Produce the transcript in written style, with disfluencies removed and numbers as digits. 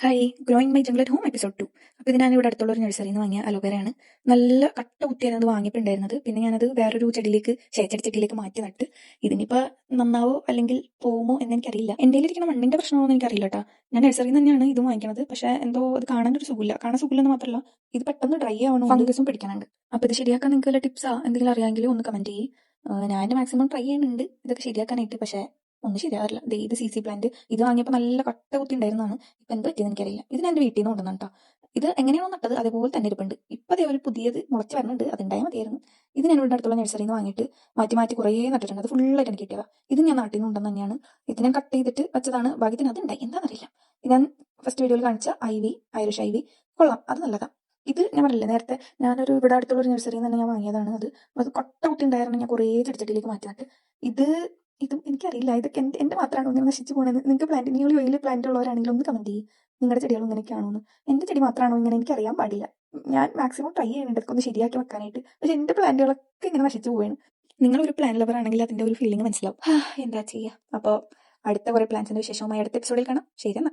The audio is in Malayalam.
Hi, growing my jungle at home episode 2. അപ്പോൾ ഇത് ഞാനിവിടെ അടുത്തുള്ള ഒരു നഴ്സറിയിൽ നിന്ന് വാങ്ങിയ അലോവേരയാണ്. നല്ല കട്ട കുത്തിയാണ് അത് വാങ്ങിയിട്ടുണ്ടായിരുന്നത്. പിന്നെ ഞാനത് വേറൊരു ചെടിച്ചട്ടിയിലേക്ക് മാറ്റി നട്ട്. ഇതിനിപ്പോൾ നന്നാവോ അല്ലെങ്കിൽ പോകുമോ എന്നെനിക്കറിയില്ല. എൻ്റെ കയ്യിലിരിക്കുന്ന മണ്ണിൻ്റെ പ്രശ്നമാണോ എന്ന് എനിക്കറിയില്ല കേട്ടോ. ഞാൻ നഴ്സറിയിൽ നിന്ന് തന്നെയാണ് ഇത് വാങ്ങിക്കണത്. പക്ഷേ എന്തോ അത് കാണാനൊരു സുഖമില്ല. കാണാൻ സുഖമില്ലെന്ന് മാത്രമല്ല, ഇത് പെട്ടെന്ന് ഡ്രൈ ആവണം, ഫംഗസും പിടിക്കാനുണ്ട്. അപ്പോൾ ഇത് ശരിയാക്കാൻ നിങ്ങൾക്ക് വല്ല ടിപ്സാ എന്തെങ്കിലും അറിയാമെങ്കിൽ ഒന്ന് കമൻറ്റ് ചെയ്യും. ഞാൻ എൻ്റെ മാക്സിമം ട്രൈ ചെയ്യുന്നുണ്ട് ഇതൊക്കെ ശരിയാക്കാനായിട്ട്. പക്ഷേ ഒന്നും ശരിയാവില്ല. ഇത് CC പ്ലാന്റ് ഇത് വാങ്ങിയപ്പോൾ നല്ല കട്ട കുത്തി ഉണ്ടായിരുന്നതാണ്. ഇപ്പം എന്ത് പറ്റിയെന്ന് എനിക്കറിയില്ല. ഇത് ഞാൻ എൻ്റെ വീട്ടിൽ നിന്ന് കൊണ്ടുവന്നു കേട്ടോ. ഇത് എങ്ങനെയാണോ നട്ടത് അതേപോലെ തന്നെ ഇരിപ്പുണ്ട്. ഇപ്പം അതേ ഒരു പുതിയത് മുളച്ച് വരുന്നുണ്ട്. അതുണ്ടായാൽ മതിയായിരുന്നു. ഇത് ഞാൻ ഇവിടെ അടുത്തുള്ള നഴ്സറിയിൽ നിന്ന് വാങ്ങിയിട്ട് മാറ്റി കുറേ നട്ടിട്ടുണ്ട്. അത് ഫുള്ളായിട്ട് എനിക്ക് കിട്ടിയതാണ്. ഇത് ഞാൻ നാട്ടിൽ നിന്ന് കൊണ്ടുവന്ന് തന്നെയാണ്. ഇത് ഞാൻ കട്ട് ചെയ്തിട്ട് വെച്ചതാണ്. ഭാഗ്യത്തിന് അതുണ്ടായി, എന്താണെന്നറിയില്ല. ഇത് ഞാൻ ഫസ്റ്റ് വീഡിയോയിൽ കാണിച്ച ഐറിഷ് ഐവി കൊള്ളാം, അത് നല്ലതാണ്. ഇത് ഞാൻ പറഞ്ഞില്ലേ നേരത്തെ, ഞാനൊരു ഇവിടെ അടുത്തുള്ള ഒരു നഴ്സറിയിൽ നിന്ന് തന്നെ ഞാൻ വാങ്ങിയതാണ്. അത് കൊട്ട കുത്തി ഉണ്ടായിരുന്നു. ഞാൻ കുറേ ചെടിച്ചട്ടിയിലേക്ക് മാറ്റി നട്ട്. ഇതും എനിക്കറിയില്ല, ഇതൊക്കെ എൻ്റെ മാത്രമാണോ ഇങ്ങനെ നശിച്ചു പോകണമെന്ന്. നിങ്ങൾക്ക് നിങ്ങൾ വലിയ പ്ലാന്റ് ഉള്ളവരാണെങ്കിൽ ഒന്ന് കമൻറ്റ് ചെയ്യും, നിങ്ങളുടെ ചെടികൾ ഇങ്ങനെയൊക്കെയാണോ എന്ന്. എൻ്റെ ചെടി മാത്രമാണോ ഇങ്ങനെ, എനിക്കറിയാൻ പാടില്ല. ഞാൻ മാക്സിമം ട്രൈ ചെയ്യുന്നുണ്ട് ഇതൊക്കെ ഒന്ന് ശരിയാക്കി വെക്കാനായിട്ട്. പക്ഷെ എൻ്റെ പ്ലാന്റുകളൊക്കെ ഇങ്ങനെ നശിച്ചു പോവുകയാണ്. നിങ്ങളൊരു പ്ലാൻ ലവർ ആണെങ്കിൽ അതിൻ്റെ ഒരു ഫീലിംഗ് മനസ്സിലാവും. എന്താ ചെയ്യുക. അപ്പോൾ അടുത്ത കുറേ പ്ലാന്റ്സിൻ്റെ വിശേഷവുമായി അടുത്ത എപ്പിസോഡിൽ കാണാം. ശരി എന്നാൽ.